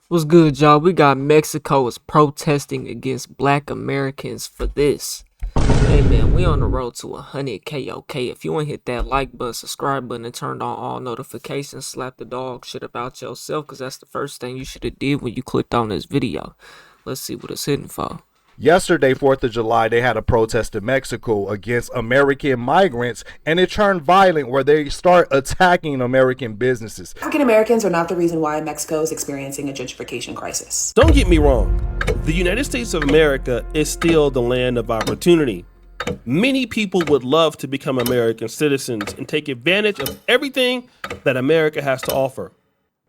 What's good, y'all? We got Mexico is protesting against black Americans for this. Hey man, we on the road to 100K, okay? If you want to hit that like button, subscribe button, and turn on all notifications, slap the dog shit about yourself, because that's the first thing you should have did when you clicked on this video. Let's see what it's hitting for. Yesterday, 4th of July, they had a protest in Mexico against American migrants, and it turned violent where they start attacking American businesses. African Americans are not the reason why Mexico is experiencing a gentrification crisis. Don't get me wrong, the United States of America is still the land of opportunity. Many people would love to become American citizens and take advantage of everything that America has to offer.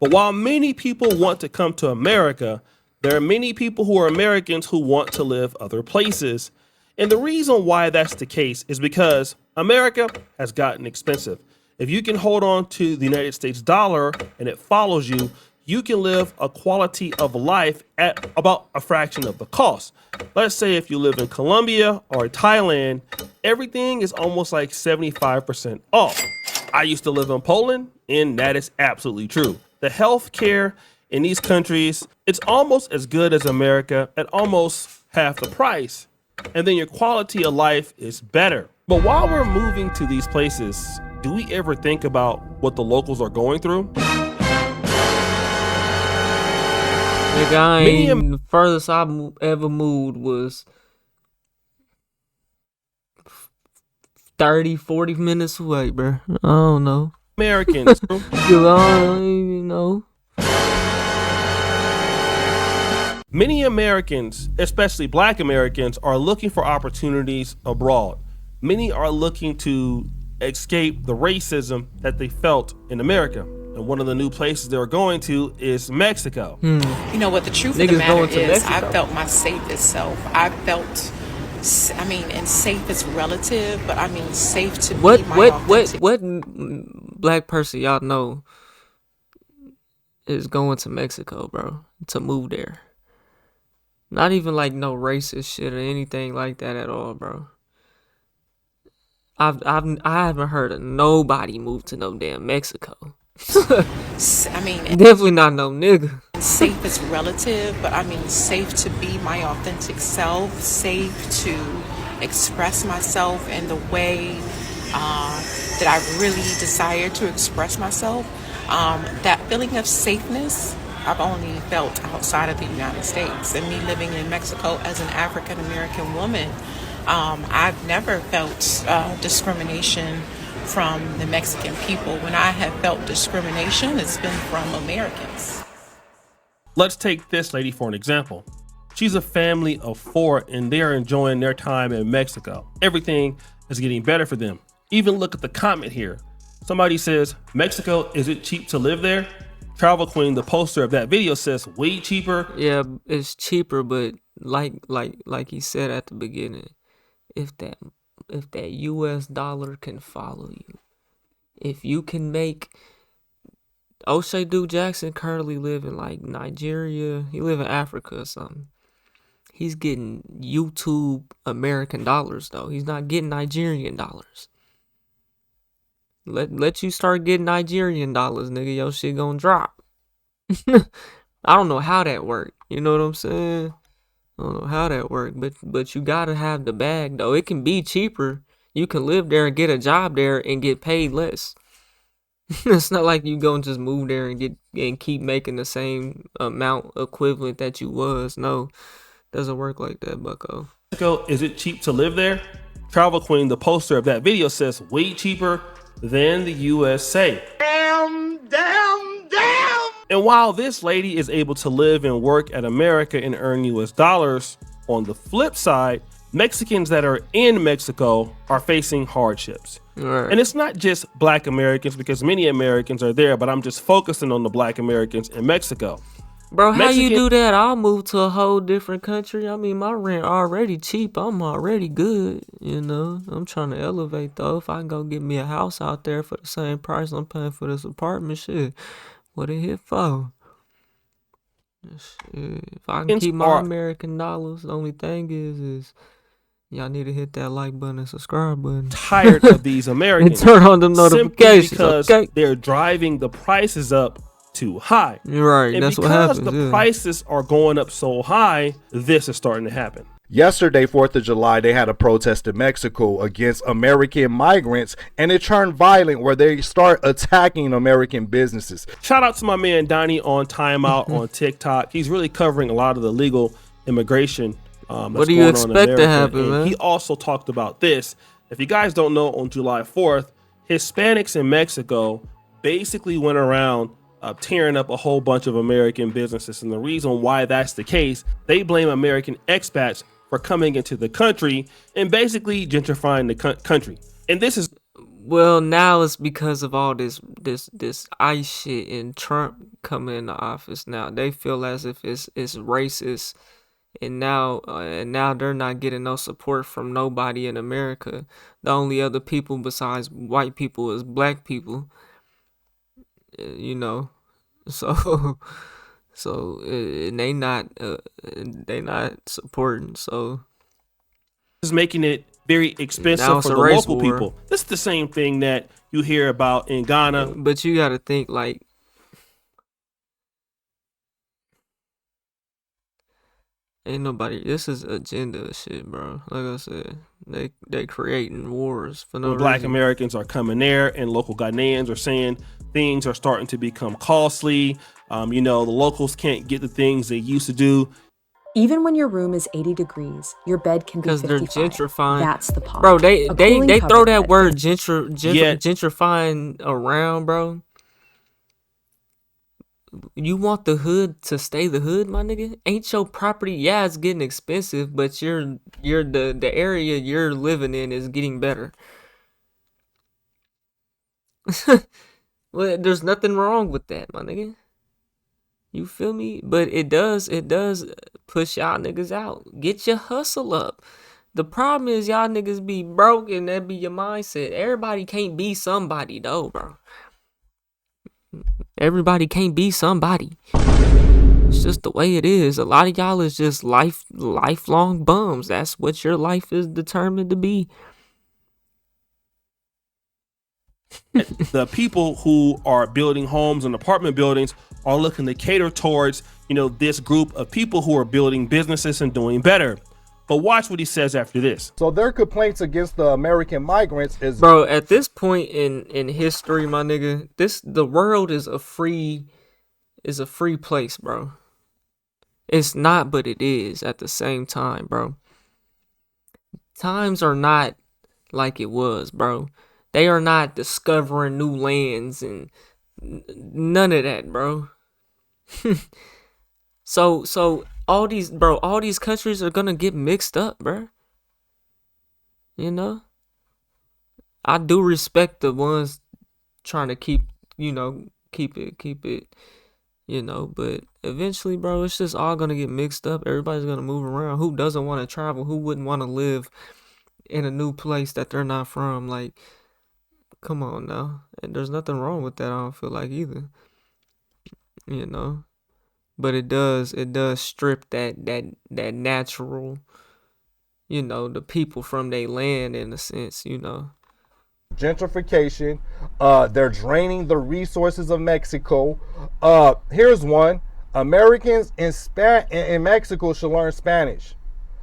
But while many people want to come to America, there are many people who are Americans who want to live other places. And the reason why that's the case is because America has gotten expensive. If you can hold on to the United States dollar and it follows you, you can live a quality of life at about a fraction of the cost. Let's say if you live in Colombia or Thailand, everything is almost like 75% off. I used to live in Poland, and that is absolutely true. The health care in these countries, it's almost as good as America at almost half the price. And then your quality of life is better. But while we're moving to these places, do we ever think about what the locals are going through? Nigga, I ain't the furthest I ever moved was 30, 40 minutes away, bro. I don't know. Americans. I don't even know. Many Americans, especially black Americans, are looking for opportunities abroad. Many are looking to escape the racism that they felt in America. And one of the new places they're going to is Mexico. You know what the truth of the matter is, I felt my safest self. I felt, and safe is relative, but I mean safe to be my authentic. What black person y'all know is going to Mexico, bro, to move there? Not even like no racist shit or anything like that at all, bro. I haven't heard of nobody move to no damn Mexico. Definitely not no nigga. Safe is relative, but I mean safe to be my authentic self, safe to express myself in the way that I really desire to express myself. That feeling of safeness I've only felt outside of the United States. And me living in Mexico as an African American woman, I've never felt discrimination from the Mexican people. When I have felt discrimination, it's been from Americans. Let's take this lady for an example. She's a family of 4 and they're enjoying their time in Mexico. Everything is getting better for them. Even look at the comment here. Somebody says, Mexico, is it cheap to live there? Travel Queen, the poster of that video, says way cheaper. Yeah, it's cheaper, but like he said at the beginning, if that US dollar can follow you, if you can make O'Shea Duke Jackson currently live in like Nigeria, he live in Africa or something. He's getting YouTube American dollars though. He's not getting Nigerian dollars. Let you start getting Nigerian dollars, nigga. Your shit gonna drop. I don't know how that worked. You know what I'm saying? I don't know how that worked, but you gotta have the bag though. It can be cheaper. You can live there and get a job there and get paid less. It's not like you gonna just move there and keep making the same amount equivalent that you was. No, doesn't work like that, bucko. Mexico, is it cheap to live there? Travel Queen, the poster of that video, says way cheaper than the USA. Damn. And while this lady is able to live and work at America and earn US dollars, on the flip side, Mexicans that are in Mexico are facing hardships. Right. And it's not just black Americans, because many Americans are there, but I'm just focusing on the black Americans in Mexico. Bro, how you do that? I'll move to a whole different country. I mean, my rent already cheap. I'm already good, you know. I'm trying to elevate, though. If I can go get me a house out there for the same price I'm paying for this apartment, shit, what it hit for? Shit, if I can keep my American dollars, the only thing is y'all need to hit that like button and subscribe button. Tired of these Americans. And turn on the notifications, because they're driving the prices up too high. You're right. And That's what because happens. the prices are going up so high, this is starting to happen. Yesterday, 4th of July, they had a protest in Mexico against American migrants, and it turned violent where they start attacking American businesses. Shout out to my man Donnie on Timeout on TikTok. He's really covering a lot of the legal immigration that's What do you going on in expect to America. happen, And man? he also talked about this. If you guys don't know, on July 4th, Hispanics in Mexico basically went around tearing up a whole bunch of American businesses. And the reason why that's the case, they blame American expats for coming into the country and basically gentrifying the country. And this is Well, now it's because of all this ICE shit and Trump coming into office. Now they feel as if it's racist, and now they're not getting no support from nobody in America. The only other people besides white people is black people. You know, so and they not supporting. So is making it very now expensive it's for a the race local war. people. This is the same thing that you hear about in Ghana. But you got to think like. Ain't nobody. This is agenda shit, bro. Like I said, they creating wars for no When black reason. Americans are coming there and local Ghanaians are saying things are starting to become costly. The locals can't get the things they used to do. Even when your room is 80 degrees, your bed can be Because they're 55. gentrifying. That's the pod. Bro, they A cooling throw cover that bed word for- gentrifying around, bro. You want the hood to stay the hood, my nigga? Ain't your property? Yeah, it's getting expensive, but the area you're living in is getting better. Well, there's nothing wrong with that, my nigga. You feel me? But it does push y'all niggas out. Get your hustle up. The problem is y'all niggas be broke and that be your mindset. Everybody can't be somebody though, bro. Everybody can't be somebody. It's just the way it is. A lot of y'all is just lifelong bums. That's what your life is determined to be. The people who are building homes and apartment buildings are looking to cater towards, this group of people who are building businesses and doing better. But watch what he says after this. So their complaints against the American migrants is, Bro, at this point in history, my nigga, the world is a free place, bro. It's not, but it is at the same time, bro. Times are not like it was, bro. They are not discovering new lands and none of that, bro. So all these countries are gonna get mixed up, bro. I do respect the ones trying to keep it, but eventually, bro, it's just all gonna get mixed up. Everybody's gonna move around. Who doesn't want to travel? Who wouldn't want to live in a new place that they're not from? Like, come on now. And there's nothing wrong with that, I don't feel like either. But it does strip that natural, the people from their land in a sense, gentrification. They're draining the resources of Mexico. Here's one. Americans in Mexico should learn Spanish.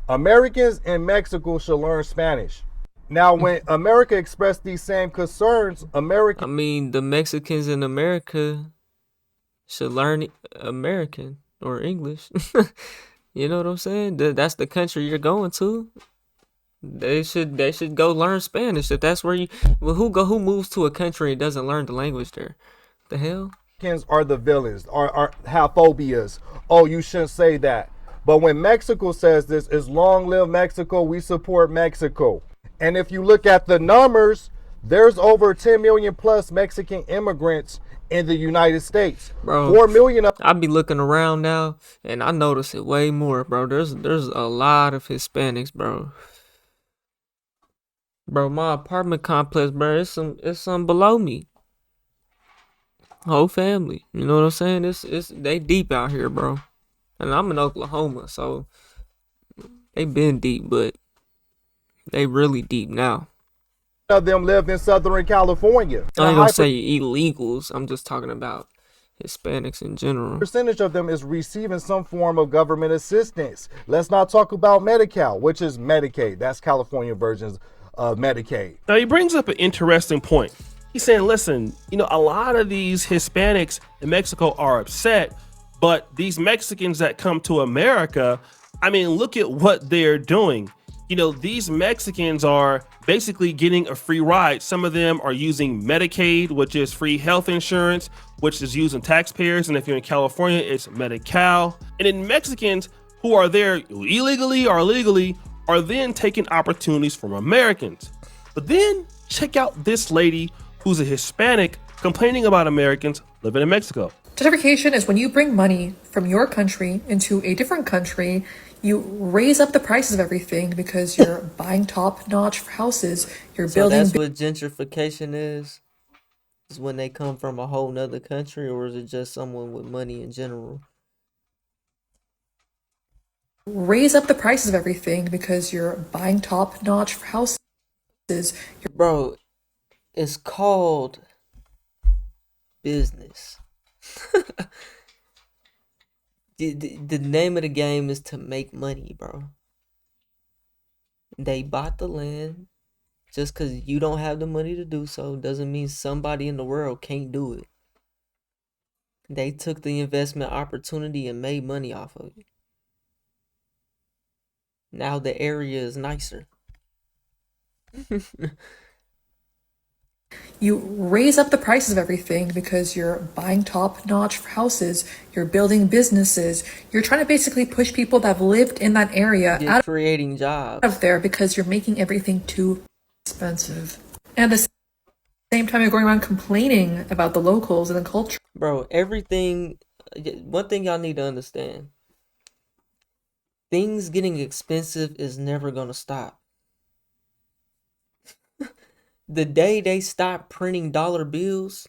Americans in Mexico should learn Spanish. Now, when America expressed these same concerns, the Mexicans in America should learn American or English. You know what I'm saying? That's the country you're going to. They should go learn Spanish if that's where who moves to a country and doesn't learn the language there? The hell? Americans are the villains, are have phobias. Oh, you shouldn't say that. But when Mexico says this, is long live Mexico, we support Mexico. And if you look at the numbers, there's over 10 million plus Mexican immigrants in the United States. Bro, 4 million of I be looking around now and I notice it way more, bro. There's a lot of Hispanics, bro. Bro, my apartment complex, bro, it's some below me. Whole family. You know what I'm saying? It's they deep out here, bro. And I'm in Oklahoma, so they been deep, but they really deep now. them live in Southern California. I ain't gonna say illegals. I'm just talking about Hispanics in general. Percentage of them is receiving some form of government assistance. Let's not talk about Medi-Cal, which is Medicaid. That's California versions of Medicaid. Now, he brings up an interesting point. He's saying, listen, a lot of these Hispanics in Mexico are upset, but these Mexicans that come to America, I mean, look at what they're doing. These Mexicans are basically getting a free ride. Some of them are using Medicaid, which is free health insurance, which is using taxpayers. And if you're in California, it's Medi-Cal. And then Mexicans who are there illegally or legally are then taking opportunities from Americans. But then check out this lady who's a Hispanic complaining about Americans living in Mexico. Gentrification is when you bring money from your country into a different country. You raise up the prices of everything because you're buying top-notch houses. You're So building. that's what gentrification is when they come from a whole nother country, or is it just someone with money in general? Raise up the prices of everything because you're buying top-notch houses. Bro, it's called business. The name of the game is to make money, bro. They bought the land. Just because you don't have the money to do so doesn't mean somebody in the world can't do it. They took the investment opportunity and made money off of it. Now the area is nicer. You raise up the prices of everything because you're buying top-notch houses. You're building businesses. You're trying to basically push people that have lived in that area out Creating jobs of there because you're making everything too expensive. And at the same time, you're going around complaining about the locals and the culture. Bro, everything. One thing y'all need to understand. Things getting expensive is never going to stop. The day they stop printing dollar bills,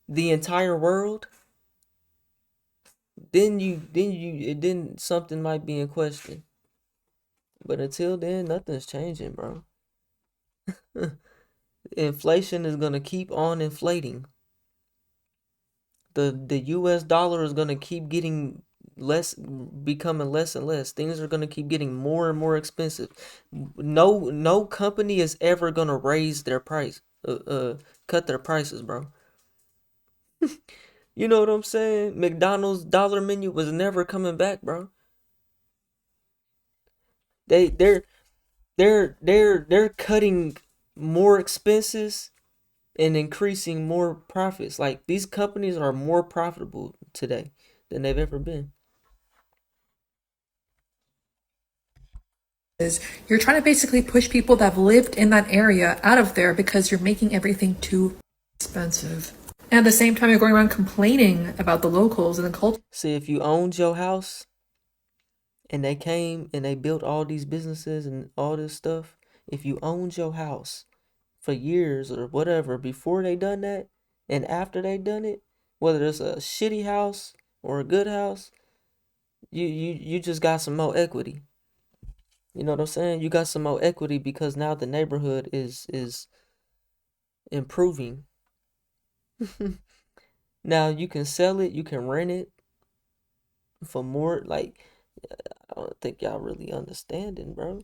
the entire world, then something might be in question. But until then, nothing's changing, bro. Inflation is gonna keep on inflating. The US dollar is gonna keep getting becoming less and less. Things are gonna keep getting more and more expensive. No company is ever gonna raise their price, cut their prices, bro. You know what I'm saying? McDonald's dollar menu was never coming back, bro. They're cutting more expenses and increasing more profits. Like, these companies are more profitable today than they've ever been. You're trying to basically push people that have lived in that area out of there because you're making everything too expensive. And at the same time, you're going around complaining about the locals and the culture. See, if you owned your house and they came and they built all these businesses and all this stuff, if you owned your house for years or whatever before they done that and after they done it, whether it's a shitty house or a good house, you just got some more equity. You know what I'm saying? You got some more equity because now the neighborhood is improving. Now you can sell it, you can rent it for more. Like, I don't think y'all really understanding, bro.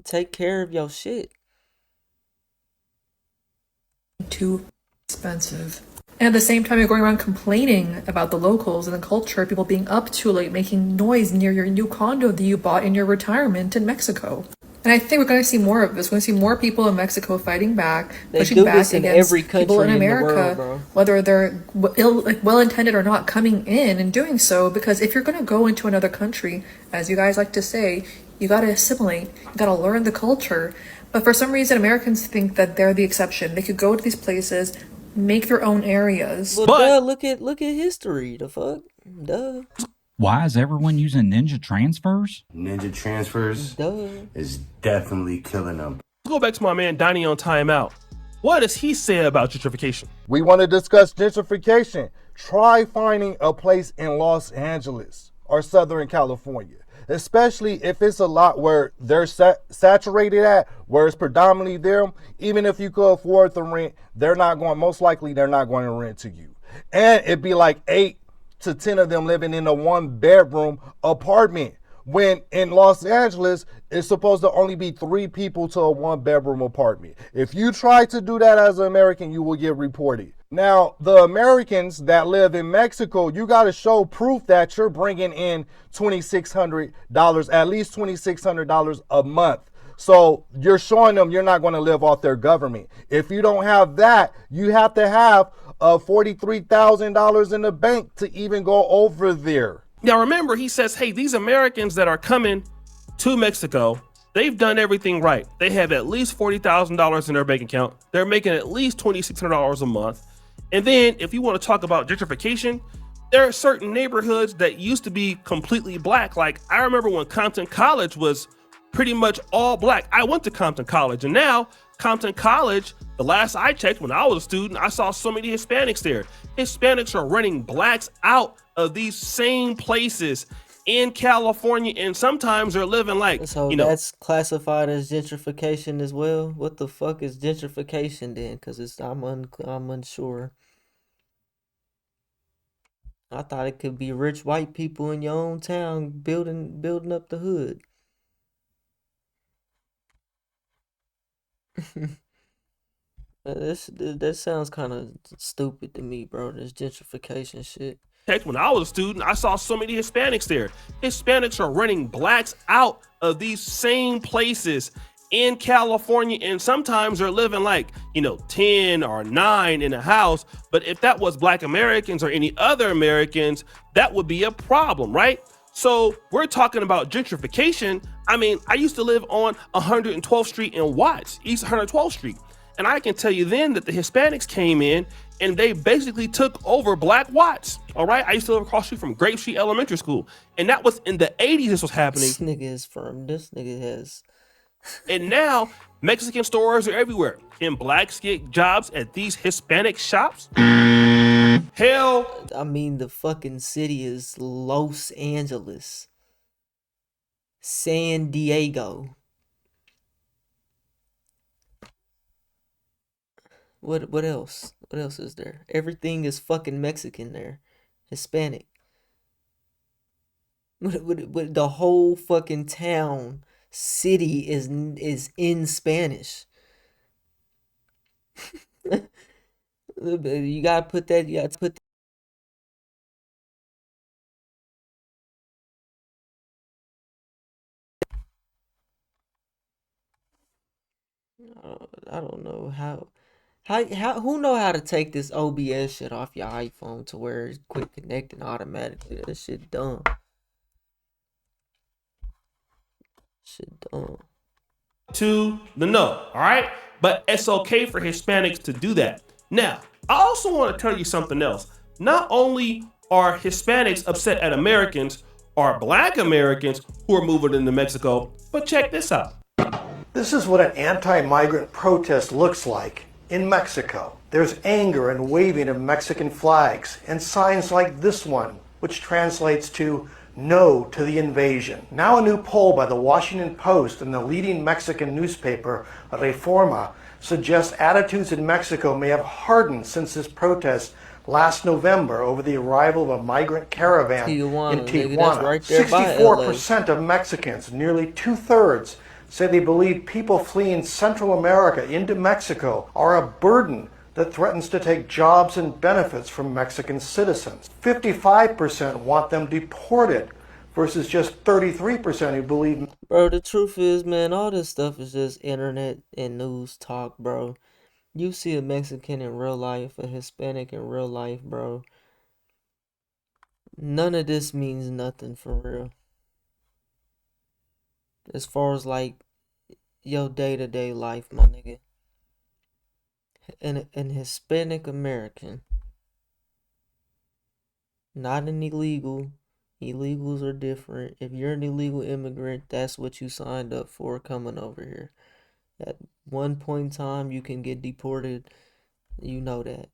Take care of your shit. Too expensive. And at the same time, you're going around complaining about the locals and the culture, people being up too late, making noise near your new condo that you bought in your retirement in Mexico. And I think we're going to see more of this. We're going to see more people in Mexico fighting back, pushing back against people in America, whether they're well-intended or not, coming in and doing so. Because if you're going to go into another country, as you guys like to say, you got to assimilate, you got to learn the culture. But for some reason, Americans think that they're the exception. They could go to these places, make their own areas. Well, duh, look at history. The fuck, duh. Why is everyone using ninja transfers? Ninja transfers is definitely killing them. Let's go back to my man Donnie on timeout. What does he say about gentrification? We want to discuss gentrification. Try finding a place in Los Angeles or Southern California especially if it's a lot where they're saturated at, where it's predominantly them. Even if you could afford the rent, they're not going, most likely they're not going to rent to you. And it'd be like 8 to 10 of them living in a 1 bedroom apartment, when in Los Angeles it's supposed to only be 3 people to a 1 bedroom apartment. If you try to do that as an American, you will get reported. Now, the Americans that live in Mexico, you got to show proof that you're bringing in $2,600, at least $2,600 a month. So you're showing them you're not going to live off their government. If you don't have that, you have to have $43,000 in the bank to even go over there. Now remember, he says, hey, these Americans that are coming to Mexico, they've done everything right. They have at least $40,000 in their bank account. They're making at least $2,600 a month. And then if you want to talk about gentrification, there are certain neighborhoods that used to be completely black. Like I remember when Compton College was pretty much all black. I went to Compton College, and now Compton College, the last I checked when I was a student, I saw so many Hispanics there. Hispanics are running blacks out of these same places in California, and sometimes they're living like, So that's classified as gentrification as well. What the fuck is gentrification then? Because I'm unsure. I thought it could be rich white people in your own town building up the hood. That sounds kind of stupid to me, bro. This gentrification shit. Heck, when I was a student, I saw so many Hispanics there. Hispanics are running blacks out of these same places in California, and sometimes they're living like, 10 or 9 in a house. But if that was black Americans or any other Americans, that would be a problem, right? So we're talking about gentrification. I mean, I used to live on 112th Street in Watts, East 112th Street. And I can tell you then that the Hispanics came in and they basically took over Black Watts. All right. I used to live across the street from Grape Street Elementary School. And that was in the 80s. This was happening. This nigga is firm. This nigga has. And now Mexican stores are everywhere. Can blacks get jobs at these Hispanic shops? Hell. I mean, the fucking city is Los Angeles. San Diego. What else? What else is there? Everything is fucking Mexican there. Hispanic. What the whole fucking town, city is in Spanish. You gotta put that. You gotta put. I don't know how who know how to take this OBS shit off your iPhone to where it's quit connecting automatically. That shit dumb. Shit dumb. To the no, all right? But it's okay for Hispanics to do that. Now, I also want to tell you something else. Not only are Hispanics upset at Americans or black Americans who are moving into Mexico, but check this out. This is what an anti-migrant protest looks like in Mexico. There's anger and waving of Mexican flags and signs like this one, which translates to "No to the invasion." Now a new poll by the Washington Post and the leading Mexican newspaper, Reforma, suggests attitudes in Mexico may have hardened since this protest last November over the arrival of a migrant caravan in Tijuana. Right 64% of Mexicans, nearly 2/3, say they believe people fleeing Central America into Mexico are a burden that threatens to take jobs and benefits from Mexican citizens. 55% want them deported versus just 33% who believe. Bro, the truth is, man, all this stuff is just internet and news talk, bro. You see a Mexican in real life, a Hispanic in real life, bro. None of this means nothing for real. As far as like your day-to-day life, my nigga. An Hispanic American, not an illegal. Illegals are different. If you're an illegal immigrant, that's what you signed up for coming over here. At one point in time, you can get deported. You know that.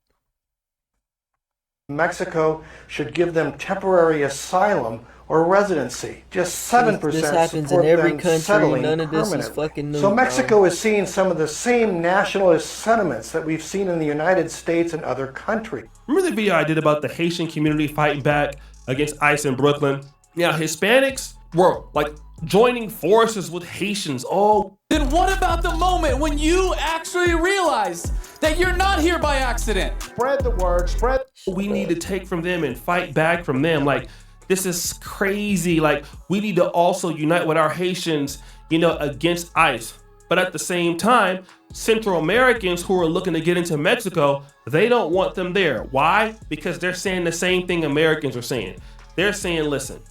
Mexico should give them temporary asylum or residency. Just 7% This happens in support every them country. settling None of this is permanently. fucking So new, Mexico bro. is seeing some of the same nationalist sentiments that we've seen in the United States and other countries. Remember the video I did about the Haitian community fighting back against ICE in Brooklyn? Yeah, Hispanics were like joining forces with Haitians. Oh, then what about the moment when you actually realize that you're not here by accident? Spread the word, spread. We need to take from them and fight back from them. Like, this is crazy. Like, we need to also unite with our Haitians, against ICE. But at the same time, Central Americans who are looking to get into Mexico, they don't want them there. Why? Because they're saying the same thing Americans are saying. They're saying, listen,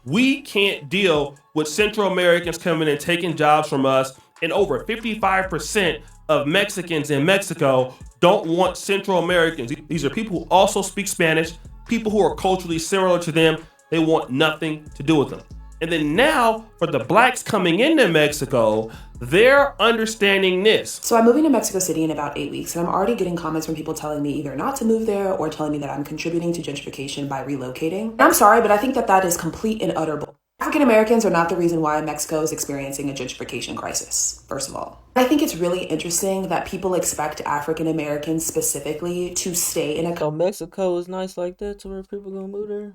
we can't deal with Central Americans coming and taking jobs from us. And over 55% of Mexicans in Mexico don't want Central Americans. These are people who also speak Spanish, people who are culturally similar to them. They want nothing to do with them. And then now, for the blacks coming into Mexico, they're understanding this. So I'm moving to Mexico City in about 8 weeks, and I'm already getting comments from people telling me either not to move there or telling me that I'm contributing to gentrification by relocating. And I'm sorry, but I think that that is complete and utter bull. African Americans are not the reason why Mexico is experiencing a gentrification crisis, first of all. I think it's really interesting that people expect African Americans specifically to stay in a So Mexico is nice like that to where people gonna move there?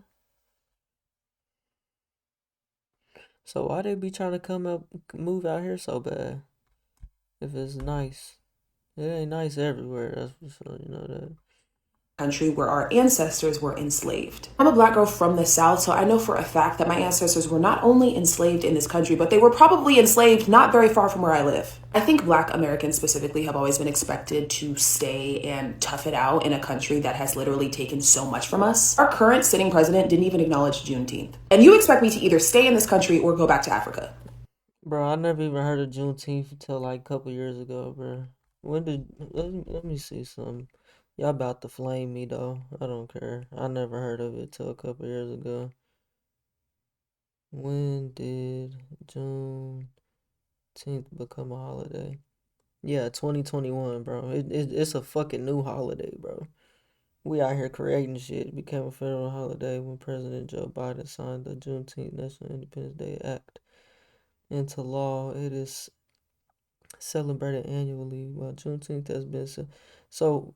So why they be trying to move out here so bad? If it's nice. It ain't nice everywhere, that's for sure, you know that. country where our ancestors were enslaved. I'm a black girl from the South, so I know for a fact that my ancestors were not only enslaved in this country, but they were probably enslaved not very far from where I live. I think black Americans specifically have always been expected to stay and tough it out in a country that has literally taken so much from us. Our current sitting president didn't even acknowledge Juneteenth. And you expect me to either stay in this country or go back to Africa. Bro, I never even heard of Juneteenth until like a couple years ago, bro. Let me see something. Y'all about to flame me though. I don't care. I never heard of it till a couple years ago. When did Juneteenth become a holiday? Yeah, 2021, bro. It's a fucking new holiday, bro. We out here creating shit. It became a federal holiday when President Joe Biden signed the Juneteenth National Independence Day Act into law. It is celebrated annually, while Juneteenth has been so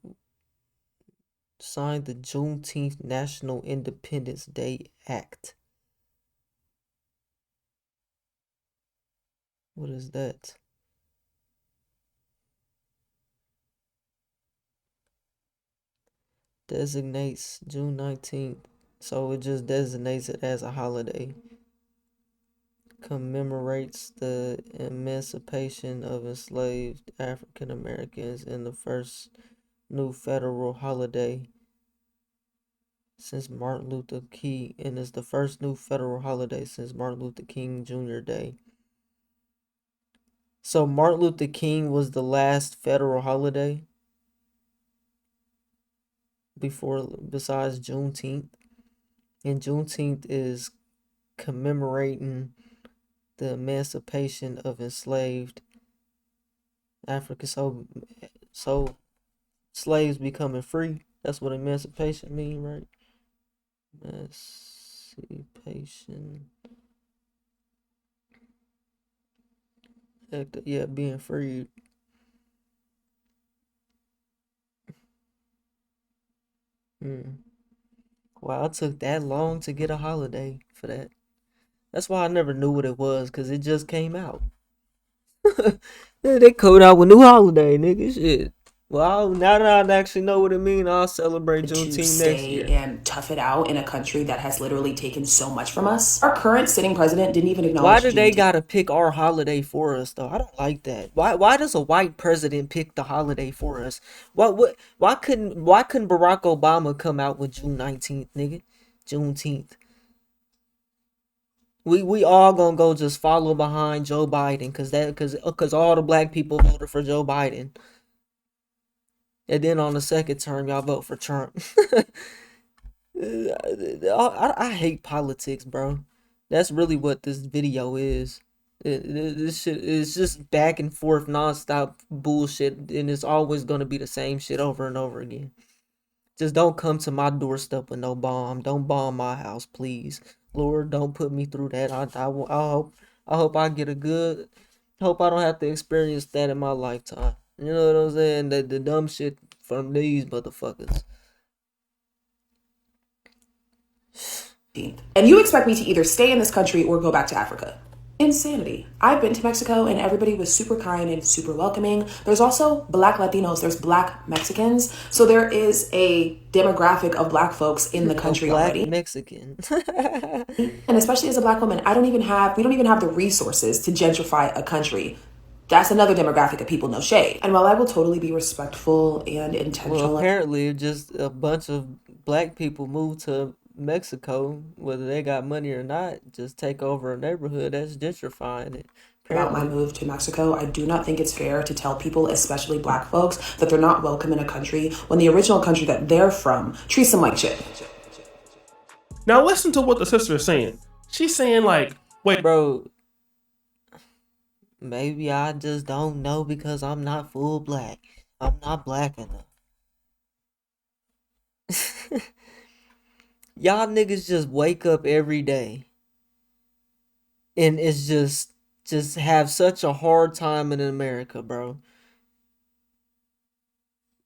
signed the Juneteenth National Independence Day Act. What is that? Designates June 19th. So it just designates it as a holiday. Commemorates the emancipation of enslaved African Americans in the first new federal holiday since Martin Luther King, and is the first new federal holiday since Martin Luther King Jr. Day. So Martin Luther King was the last federal holiday besides Juneteenth, and Juneteenth is commemorating the emancipation of enslaved Africa. So slaves becoming free. That's what emancipation mean, right? Emancipation. Yeah, being freed. Wow, it took that long to get a holiday for that. That's why I never knew what it was, because it just came out. They code out with new holiday, nigga. Shit. Well, now that I actually know what it means, I'll celebrate Juneteenth next year. And tough it out in a country that has literally taken so much from us. Our current sitting president didn't even acknowledge Why do they gotta pick our holiday for us, though? I don't like that. Why does a white president pick the holiday for us? Why couldn't Barack Obama come out with June 19th, nigga? Juneteenth. We all gonna go just follow behind Joe Biden cause all the black people voted for Joe Biden. And then on the second term, y'all vote for Trump. I hate politics, bro. That's really what this video is. This shit is just back and forth, nonstop bullshit, and it's always gonna be the same shit over and over again. Just don't come to my doorstep with no bomb. Don't bomb my house, please. Lord, don't put me through that. I hope I get a good. Hope I don't have to experience that in my lifetime. You know what I'm saying? The dumb shit from these motherfuckers. And you expect me to either stay in this country or go back to Africa. Insanity. I've been to Mexico and everybody was super kind and super welcoming. There's also Black Latinos, there's Black Mexicans. So there is a demographic of Black folks in the country already. Mexican. And especially as a Black woman, we don't even have the resources to gentrify a country. That's another demographic of people, no shade. And while I will totally be respectful and intentional. Well, apparently just a bunch of Black people moved to Mexico, whether they got money or not, just take over a neighborhood that's gentrifying it. About my move to Mexico, I do not think it's fair to tell people, especially Black folks, that they're not welcome in a country when the original country that they're from treats them like shit. Now listen to what the sister is saying. She's saying like, wait, bro, maybe I just don't know because I'm not full Black. I'm not Black enough. Y'all niggas just wake up every day and it's just have such a hard time in America, bro.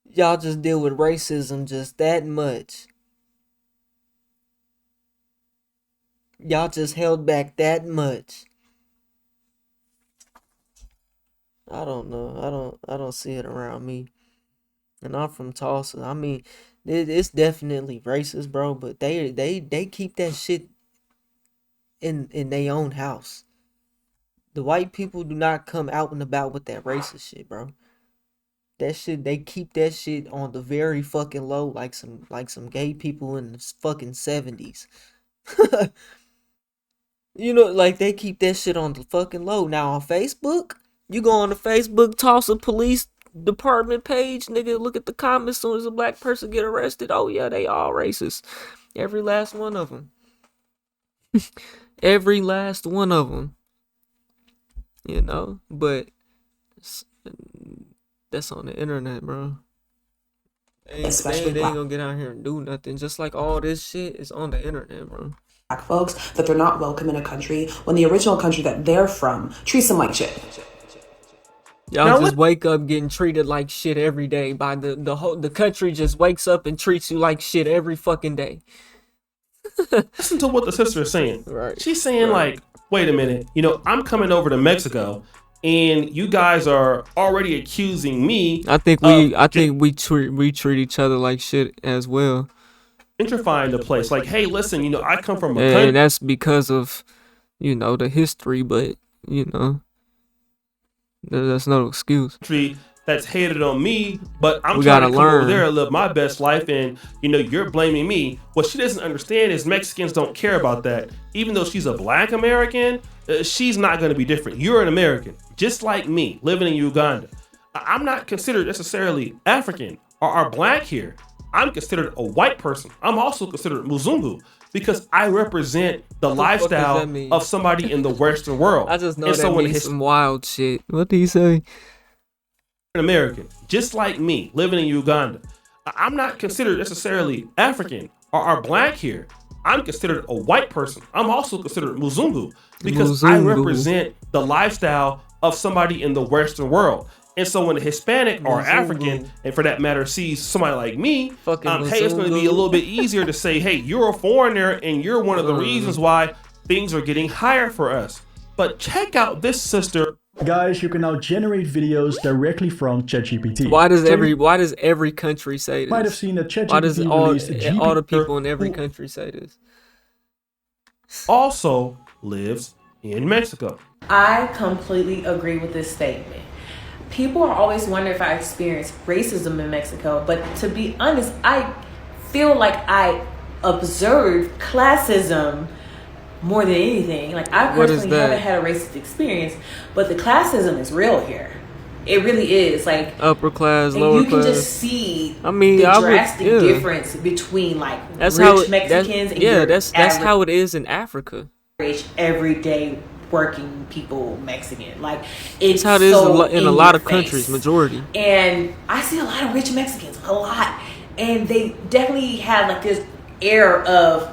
Y'all just deal with racism just that much. Y'all just held back that much. I don't know. I don't see it around me. And I'm from Tulsa. I mean, it's definitely racist, bro, but they keep that shit in their own house. The white people do not come out and about with that racist shit, bro. That shit, they keep that shit on the very fucking low, like some gay people in the fucking 70s. You know, like they keep that shit on the fucking low. Now on Facebook, you go on the Facebook Tulsa Police Department page, nigga, look at the comments. As soon as a Black person get arrested, oh yeah, they all racist. Every last one of them. Every last one of them. You know, but that's on the internet, bro. They ain't gonna get out here and do nothing. Just like all this shit is on the internet, bro. Black folks, that they're not welcome in a country when the original country that they're from treats them like shit. Y'all just wake up getting treated like shit every day by the country just wakes up and treats you like shit every fucking day. Listen to what the sister is saying. Right. She's saying like, wait a minute, you know, I'm coming over to Mexico and you guys are already accusing me. I think we treat each other like shit as well. Gentrifying the place. Like, hey, listen, you know, I come from a country. And that's because of, you know, the history, but, you know, that's no excuse. That's hated on me, but I'm trying to come over there and live my best life, and you know you're blaming me. What she doesn't understand is Mexicans don't care about that. Even though she's a Black American, she's not going to be different. You're an American, just like me, living in Uganda. I'm not considered necessarily African or Black here. I'm considered a white person. I'm also considered Muzungu because I represent the lifestyle of somebody in the Western world. I just know that means some wild shit. What did he say? American, just like me, living in Uganda. I'm not considered necessarily African or Black here. I'm considered a white person. I'm also considered Muzungu because I represent the lifestyle of somebody in the Western world. And so when a Hispanic or African, and for that matter, sees somebody like me, hey, it's going to be a little bit easier to say, hey, you're a foreigner and you're one of the reasons why things are getting higher for us. But check out this sister. Guys, you can now generate videos directly from ChatGPT. Why does every country say this? Might have seen that ChatGPT Why does released a GPT all the people in every country say this? Also lives in Mexico. I completely agree with this statement. People are always wondering if I experience racism in Mexico, but to be honest, I feel like I observed classism more than anything. Like, I personally haven't had a racist experience, but the classism is real here. It really is. Like, upper class, and lower you can class. just see I mean, the drastic difference between like rich Mexicans and your that's how it is in Africa. Average everyday working people Mexican. Like, it's how it so is in a lot of countries, majority. And I see a lot of rich Mexicans, a lot. and they definitely have like this air of,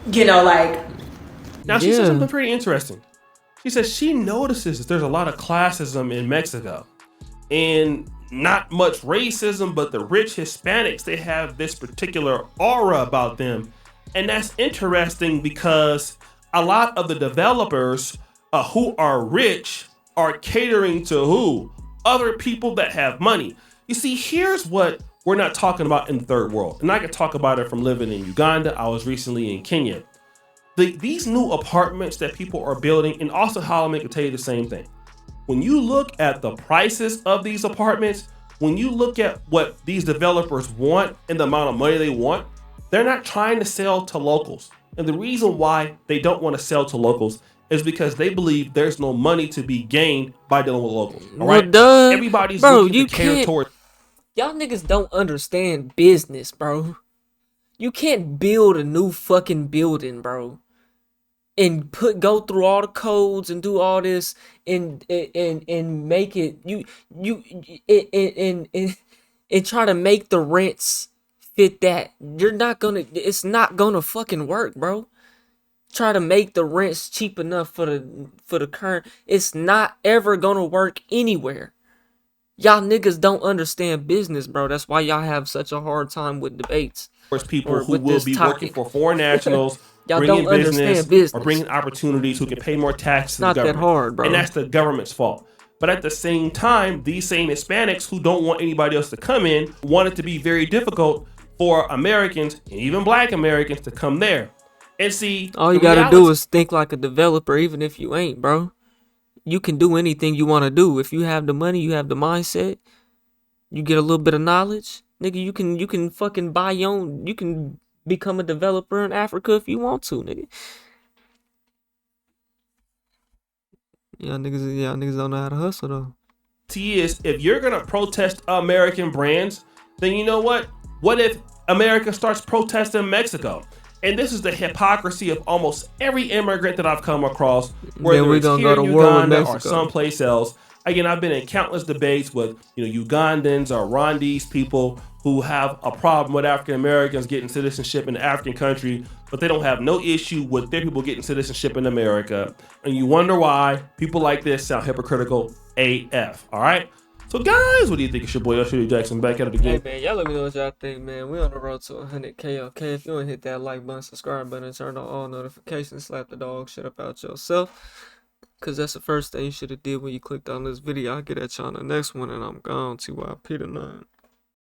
like. Now she said something pretty interesting. She says she notices that there's a lot of classism in Mexico and not much racism, but the rich Hispanics, they have this particular aura about them. And that's interesting because a lot of the developers who are rich are catering to who? Other people that have money. You see, here's what we're not talking about in the third world. And I can talk about it from living in Uganda. I was recently in Kenya. These new apartments that people are building, and also Holloman can tell you the same thing. When you look at the prices of these apartments, when you look at what these developers want and the amount of money they want, they're not trying to sell to locals. And the reason why they don't want to sell to locals is because they believe there's no money to be gained by dealing with locals. All right? Well, Everybody's bro, looking you to cater can't. towards. Y'all niggas don't understand business, bro. You can't build a new fucking building, bro, and go through all the codes and do all this and make it and try to make the rents fit that. It's not gonna fucking work, bro. Try to make the rents cheap enough for the current. It's not ever gonna work anywhere. Y'all niggas don't understand business, bro. That's why y'all have such a hard time with debates. People who will be working for foreign nationals, y'all bringing don't understand business or bringing opportunities, who can pay more taxes to the government. Not that hard, bro. And that's the government's fault. But at the same time, these same Hispanics who don't want anybody else to come in want it to be very difficult for Americans and even Black Americans to come there. And see, all you gotta do is think like a developer, even if you ain't, bro. You can do anything you want to do. If you have the money, you have the mindset, you get a little bit of knowledge, nigga, you can fucking buy your own. You can become a developer in Africa if you want to, nigga. Y'all niggas don't know how to hustle though. Is if you're gonna protest American brands, then you know what? What if America starts protesting Mexico? And this is the hypocrisy of almost every immigrant that I've come across, whether it's here in Uganda or someplace else. Again, I've been in countless debates with Ugandans or Rwandese people who have a problem with African Americans getting citizenship in the African country, but they don't have no issue with their people getting citizenship in America. And you wonder why people like this sound hypocritical AF. All right. So guys, what do you think? It's your boy Yoshua Jackson back at it again. Hey man, y'all let me know what y'all think, man. We on the road to 100K, okay? If you don't hit that like button, subscribe button, and turn on all notifications, slap the dog shit up out yourself. Cause that's the first thing you should have did when you clicked on this video. I'll get at y'all on the next one, and I'm gone. TYP tonight.